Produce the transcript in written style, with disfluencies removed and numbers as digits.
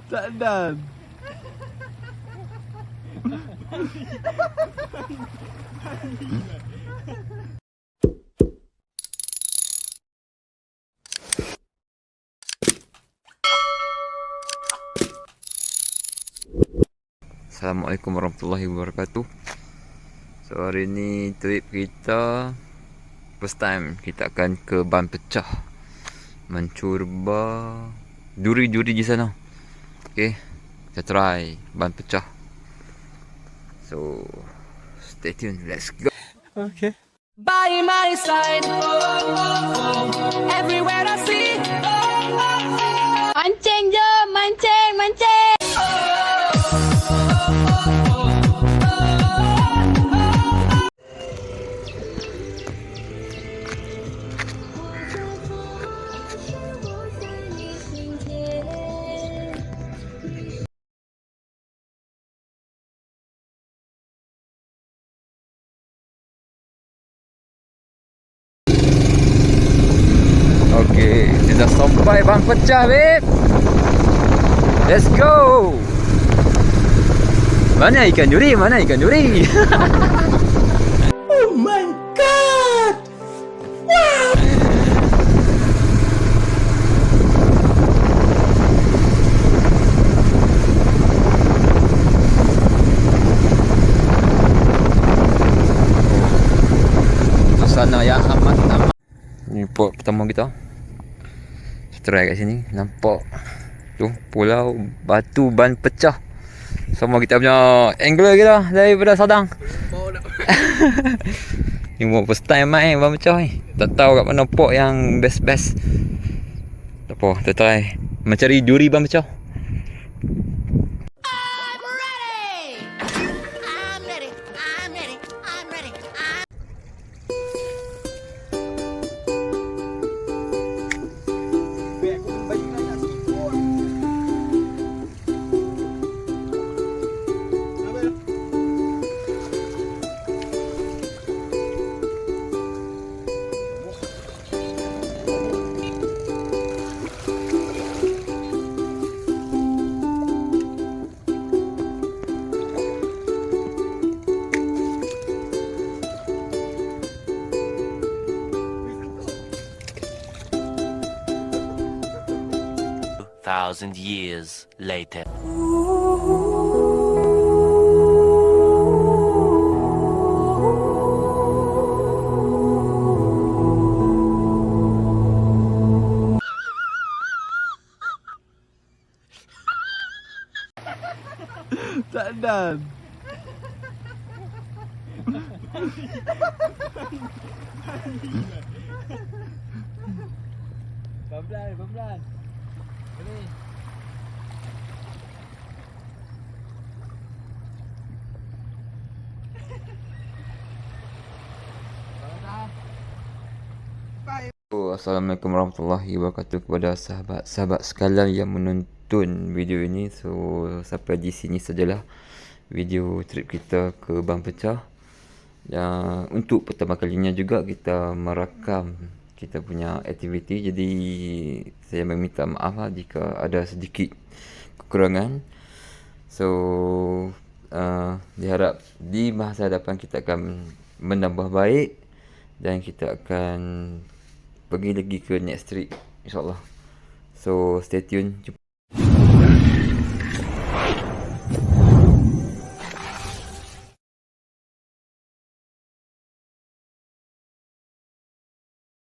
Tak dan. Assalamualaikum warahmatullahi wabarakatuh. So hari ni trip kita first time kita akan ke ban pecah, mencuba duri-duri di sana. Okay, kita try ban pecah. So stay tuned, let's go. Okay. By my side, everywhere I see. Mancing je, mancing, mancing. Okay, kita dah sampai ban pecah, babe. Let's go. Mana ikan duri? Mana ikan duri? Oh my god! Wow! Suasana yang amat. Ni port pertama kita. Kita try kat sini. Nampak tu pulau batu ban pecah. Sama kita punya angler kita daripada Sadang. Ni first time main ban pecah ni. Tak tahu kat mana port yang best-best. Tak apa, kita try mencari duri ban pecah. I'm ready. I'm ready. I'm ready. I'm ready. Thousand years later. Tak dan. Pelan-pelan. Ini. Assalamualaikum warahmatullahi wabarakatuh kepada sahabat-sahabat sekalian yang menonton video ini. So sampai di sini sajalah video trip kita ke ban pecah. Dan untuk pertama kalinya juga kita merakam kita punya aktiviti. Jadi saya meminta maaf jika ada sedikit kekurangan. So diharap di masa hadapan kita akan menambah baik dan kita akan pergi lagi ke next trip, insyaAllah. So stay tune.